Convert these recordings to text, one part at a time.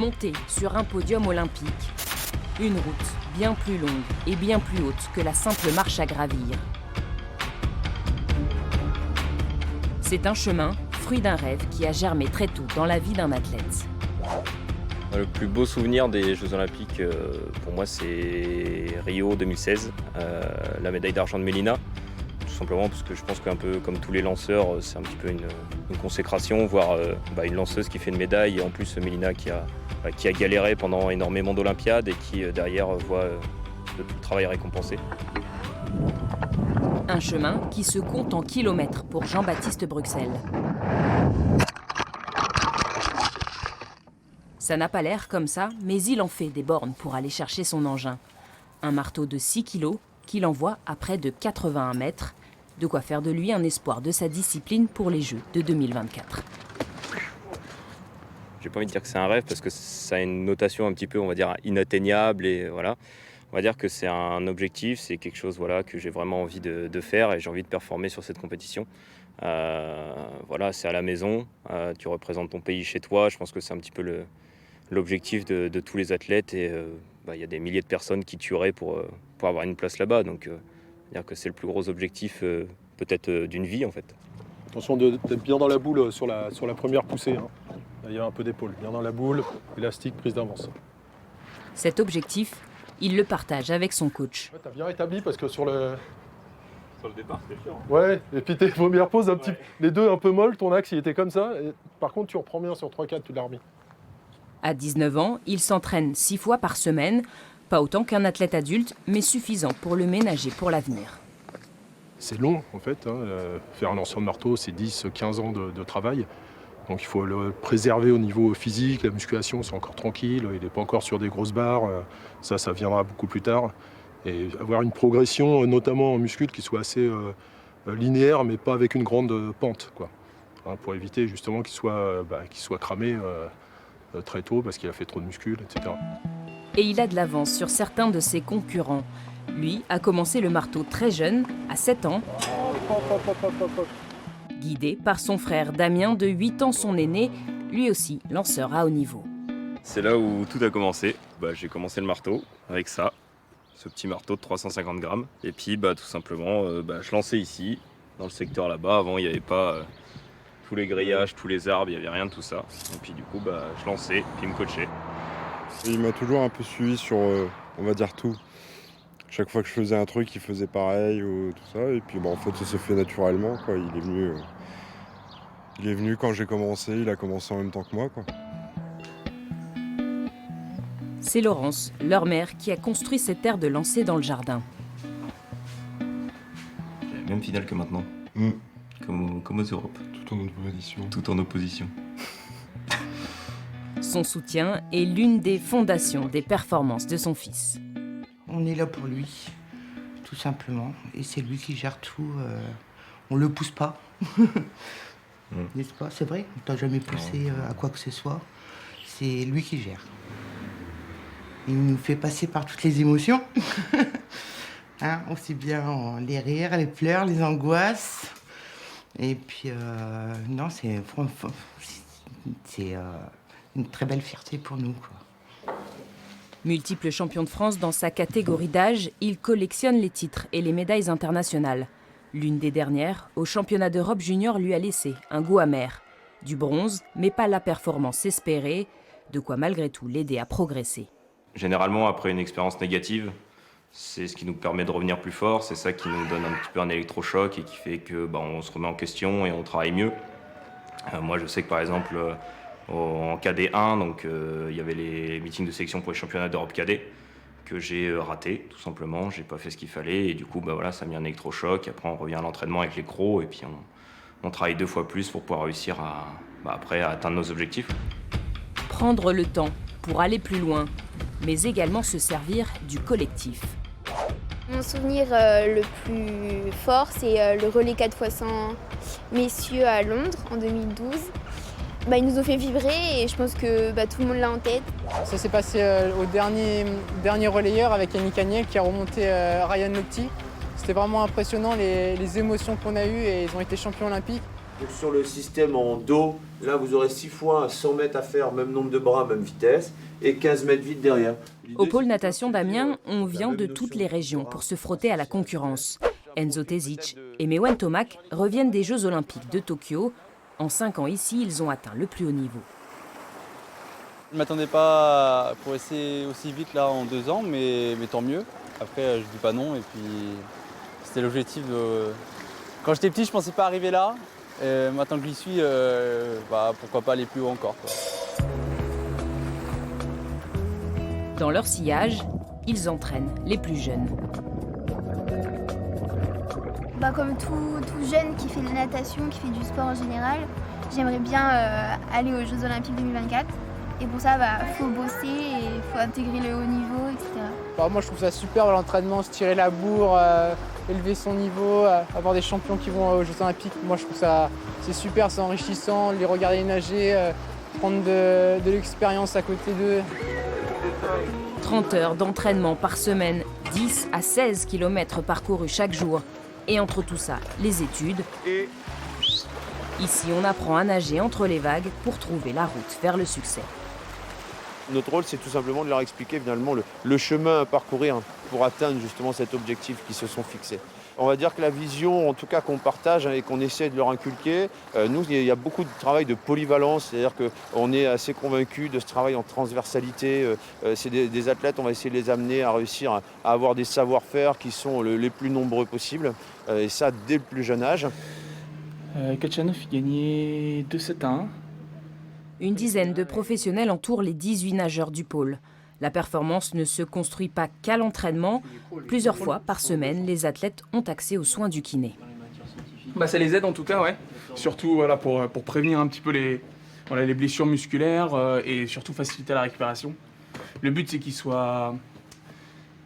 monter sur un podium olympique. Une route bien plus longue et bien plus haute que la simple marche à gravir. C'est un chemin, fruit d'un rêve qui a germé très tôt dans la vie d'un athlète. Le plus beau souvenir des Jeux Olympiques, pour moi, c'est Rio 2016, la médaille d'argent de Mélina. Tout simplement parce que je pense qu'un peu comme tous les lanceurs, c'est un petit peu une consécration, voir une lanceuse qui fait une médaille, et en plus Mélina qui a galéré pendant énormément d'Olympiades et qui derrière voit tout le travail récompensé. Un chemin qui se compte en kilomètres pour Jean-Baptiste Bruxelles. Ça n'a pas l'air comme ça, mais il en fait des bornes pour aller chercher son engin. Un marteau de 6 kilos qu'il envoie à près de 81 mètres. De quoi faire de lui un espoir de sa discipline pour les Jeux de 2024. J'ai pas envie de dire que c'est un rêve parce que ça a une notation un petit peu, on va dire, inatteignable et voilà. On va dire que c'est un objectif, c'est quelque chose que j'ai vraiment envie de faire et j'ai envie de performer sur cette compétition. C'est à la maison, tu représentes ton pays chez toi, je pense que c'est un petit peu l'objectif de tous les athlètes et y a des milliers de personnes qui tueraient pour avoir une place là-bas. Donc, dire que c'est le plus gros objectif peut-être d'une vie en fait. Attention d'être bien dans la boule sur la première poussée. Hein. Il y a un peu d'épaule, bien dans la boule, élastique, prise d'avance. Cet objectif, il le partage avec son coach. Ouais, t'as bien établi parce que sur le départ, c'était chiant. Ouais, et puis tes premières pauses, les deux un peu molles, ton axe il était comme ça. Et, par contre, tu reprends bien sur 3-4, tu l'as remis. À 19 ans, il s'entraîne 6 fois par semaine. Pas autant qu'un athlète adulte, mais suffisant pour le ménager pour l'avenir. C'est long en fait, faire un lanceur de marteau, c'est 10-15 ans de travail. Donc il faut le préserver au niveau physique, la musculation c'est encore tranquille, il n'est pas encore sur des grosses barres, ça viendra beaucoup plus tard. Et avoir une progression, notamment en muscule, qui soit assez linéaire, mais pas avec une grande pente, quoi. Pour éviter justement qu'il soit cramé très tôt parce qu'il a fait trop de muscles, etc. Et il a de l'avance sur certains de ses concurrents. Lui a commencé le marteau très jeune, à 7 ans. Guidé par son frère Damien, de 8 ans son aîné, lui aussi lanceur à haut niveau. C'est là où tout a commencé. J'ai commencé le marteau avec ça, ce petit marteau de 350 grammes. Et puis tout simplement, je lançais ici, dans le secteur là-bas. Avant, il n'y avait pas tous les grillages, tous les arbres, il n'y avait rien de tout ça. Et puis du coup, je lançais, puis il me coachait. Il m'a toujours un peu suivi sur, on va dire, tout. Chaque fois que je faisais un truc, il faisait pareil ou tout ça. Et puis en fait, ça s'est fait naturellement, quoi. Il est venu quand j'ai commencé, il a commencé en même temps que moi, quoi. C'est Laurence, leur mère, qui a construit cette aire de lancer dans le jardin. J'ai la même finale que maintenant, comme aux Europes. Tout en opposition. Son soutien est l'une des fondations des performances de son fils. On est là pour lui, tout simplement. Et c'est lui qui gère tout. On le pousse pas. N'est-ce pas? C'est vrai, on t'a jamais poussé à quoi que ce soit. C'est lui qui gère. Il nous fait passer par toutes les émotions. Aussi bien les rires, les pleurs, les angoisses. Et puis, non, c'est une très belle fierté pour nous, quoi. Multiple champion de France dans sa catégorie d'âge, il collectionne les titres et les médailles internationales. L'une des dernières, au championnat d'Europe junior, lui a laissé un goût amer. Du bronze, mais pas la performance espérée, de quoi malgré tout l'aider à progresser. Généralement, après une expérience négative, c'est ce qui nous permet de revenir plus fort, c'est ça qui nous donne un petit peu un électrochoc et qui fait que on se remet en question et on travaille mieux. Moi, je sais que par exemple, en KD1, donc il y avait les meetings de sélection pour les championnats d'Europe KD que j'ai raté, tout simplement. J'ai pas fait ce qu'il fallait et du coup, ça a mis un électrochoc. Après, on revient à l'entraînement avec les crocs et puis on travaille 2 fois plus pour pouvoir réussir après à atteindre nos objectifs. Prendre le temps pour aller plus loin, mais également se servir du collectif. Mon souvenir le plus fort, c'est le relais 4x100 messieurs à Londres en 2012. Ils nous ont fait vibrer et je pense que tout le monde l'a en tête. Ça s'est passé au dernier relayeur avec Yannick Agnel qui a remonté Ryan Lochte. C'était vraiment impressionnant les émotions qu'on a eues et ils ont été champions olympiques. Donc sur le système en dos, là vous aurez 6 fois 100 mètres à faire, même nombre de bras, même vitesse, et 15 mètres vide derrière. Au pôle natation d'Amiens, on vient de toutes les régions pour se frotter à la concurrence. Enzo Tezic et Mewen Tomac reviennent des Jeux Olympiques de Tokyo. En 5 ans ici, ils ont atteint le plus haut niveau. Je ne m'attendais pas à progresser aussi vite là en 2 ans, mais tant mieux. Après, je ne dis pas non, et puis c'était l'objectif. Quand j'étais petit, je ne pensais pas arriver là. Et maintenant que j'y suis, pourquoi pas aller plus haut encore, quoi. Dans leur sillage, ils entraînent les plus jeunes. Comme tout jeune qui fait de la natation, qui fait du sport en général, j'aimerais bien aller aux Jeux Olympiques 2024. Et pour ça, faut bosser et faut intégrer le haut niveau, etc. Moi, je trouve ça super l'entraînement, se tirer la bourre, élever son niveau, avoir des champions qui vont aux Jeux Olympiques. Moi, je trouve ça c'est super, c'est enrichissant, les regarder nager, prendre de l'expérience à côté d'eux. 30 heures d'entraînement par semaine, 10 à 16 km parcourus chaque jour. Et entre tout ça, les études. Ici, on apprend à nager entre les vagues pour trouver la route vers le succès. Notre rôle, c'est tout simplement de leur expliquer finalement le chemin à parcourir pour atteindre justement cet objectif qu'ils se sont fixés. On va dire que la vision, en tout cas qu'on partage et qu'on essaie de leur inculquer, nous, il y a beaucoup de travail de polyvalence, c'est-à-dire qu'on est assez convaincus de ce travail en transversalité. C'est des athlètes, on va essayer de les amener à réussir à avoir des savoir-faire qui sont les plus nombreux possibles, et ça dès le plus jeune âge. Kachanov gagnait 2-7 à 1. Une dizaine de professionnels entourent les 18 nageurs du pôle. La performance ne se construit pas qu'à l'entraînement. Plusieurs fois par semaine, les athlètes ont accès aux soins du kiné. Ça les aide en tout cas, ouais. Surtout pour prévenir un petit peu les blessures musculaires et surtout faciliter la récupération. Le but, c'est qu'ils soient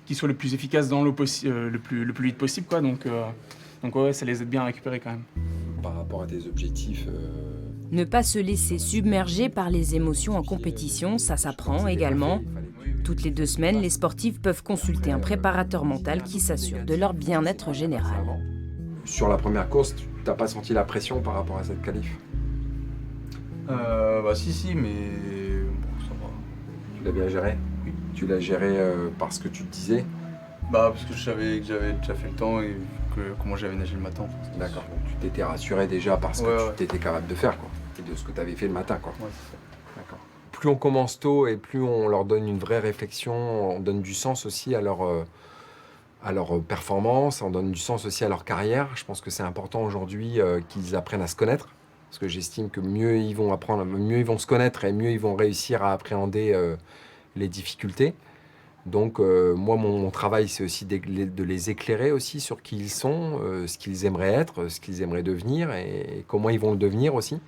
le plus efficaces dans l'eau le plus vite possible, quoi. Donc ouais, ça les aide bien à récupérer quand même. Par rapport à tes objectifs... Ne pas se laisser submerger par les émotions en compétition, ça s'apprend également. Toutes les 2 semaines, les sportifs peuvent consulter un préparateur mental qui s'assure de leur bien-être général. Sur la première course, tu n'as pas senti la pression par rapport à cette qualif? Si, mais bon, ça va. Tu l'as bien géré? Oui. Tu l'as géré parce que tu te disais? Parce que je savais que j'avais déjà fait le temps et comment j'avais nagé le matin. D'accord, donc tu t'étais rassuré déjà parce que tu étais capable de faire, quoi. Et de ce que tu avais fait le matin, quoi. Ouais, c'est ça. D'accord. Plus on commence tôt et plus on leur donne une vraie réflexion, on donne du sens aussi à leur performance, on donne du sens aussi à leur carrière. Je pense que c'est important aujourd'hui qu'ils apprennent à se connaître, parce que j'estime que mieux ils vont apprendre, mieux ils vont se connaître et mieux ils vont réussir à appréhender les difficultés. Donc moi, mon travail, c'est aussi de les éclairer aussi sur qui ils sont, ce qu'ils aimeraient être, ce qu'ils aimeraient devenir et comment ils vont le devenir aussi.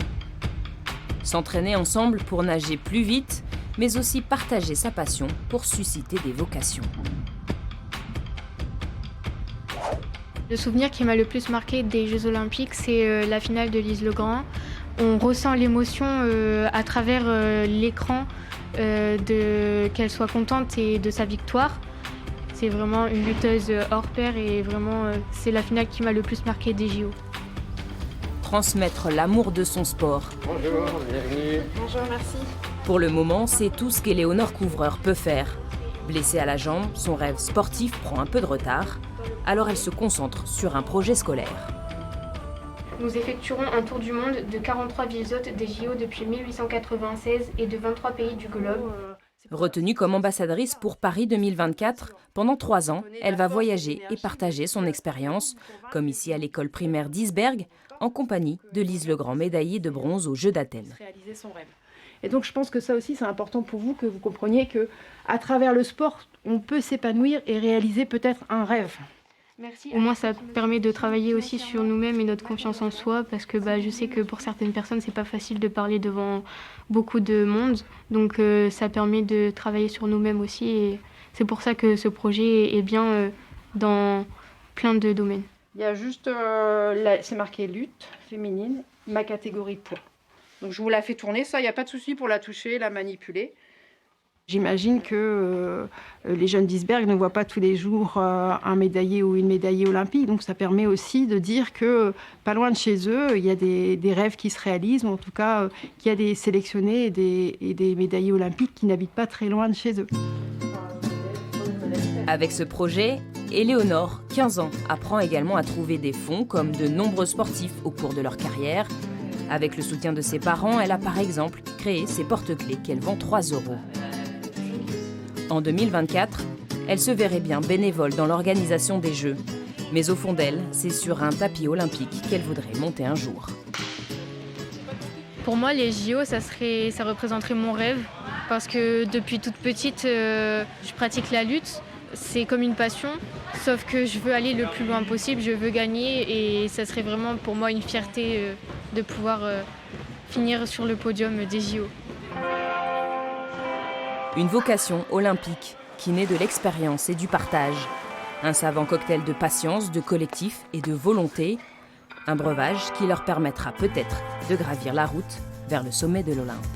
S'entraîner ensemble pour nager plus vite, mais aussi partager sa passion pour susciter des vocations. Le souvenir qui m'a le plus marqué des Jeux Olympiques, c'est la finale de Lise Legrand. On ressent l'émotion à travers l'écran, qu'elle soit contente et de sa victoire. C'est vraiment une lutteuse hors pair et vraiment c'est la finale qui m'a le plus marqué des JO. Transmettre l'amour de son sport. Bonjour, bienvenue. Bonjour, merci. Pour le moment, c'est tout ce qu'Éléonore Couvreur peut faire. Blessée à la jambe, son rêve sportif prend un peu de retard. Alors elle se concentre sur un projet scolaire. Nous effectuerons un tour du monde de 43 villes hôtes des JO depuis 1896 et de 23 pays du globe. Retenue comme ambassadrice pour Paris 2024, pendant 3 ans, elle va voyager et partager son expérience, comme ici à l'école primaire d'Isberg, en compagnie de Lise Legrand, médaillée de bronze aux Jeux d'Athènes. Réaliser son rêve. Et donc je pense que ça aussi c'est important pour vous, que vous compreniez qu'à travers le sport, on peut s'épanouir et réaliser peut-être un rêve. Merci. Au moins ça permet de travailler aussi sur nous-mêmes et notre confiance en soi, parce que je sais que pour certaines personnes c'est pas facile de parler devant beaucoup de monde, donc ça permet de travailler sur nous-mêmes aussi, et c'est pour ça que ce projet est bien dans plein de domaines. Il y a juste, c'est marqué lutte féminine, ma catégorie poids. Donc je vous la fais tourner, ça, il n'y a pas de souci pour la toucher, la manipuler. J'imagine que les jeunes d'Isbergues ne voient pas tous les jours un médaillé ou une médaillée olympique. Donc ça permet aussi de dire que pas loin de chez eux, il y a des rêves qui se réalisent, ou en tout cas qu'il y a des sélectionnés et des médaillés olympiques qui n'habitent pas très loin de chez eux. Avec ce projet, Éléonore, 15 ans, apprend également à trouver des fonds comme de nombreux sportifs au cours de leur carrière. Avec le soutien de ses parents, elle a par exemple créé ses porte-clés qu'elle vend 3 €. En 2024, elle se verrait bien bénévole dans l'organisation des Jeux. Mais au fond d'elle, c'est sur un tapis olympique qu'elle voudrait monter un jour. Pour moi, les JO, ça représenterait mon rêve. Parce que depuis toute petite, je pratique la lutte. C'est comme une passion, sauf que je veux aller le plus loin possible, je veux gagner. Et ça serait vraiment pour moi une fierté de pouvoir finir sur le podium des JO. Une vocation olympique qui naît de l'expérience et du partage. Un savant cocktail de patience, de collectif et de volonté. Un breuvage qui leur permettra peut-être de gravir la route vers le sommet de l'Olympe.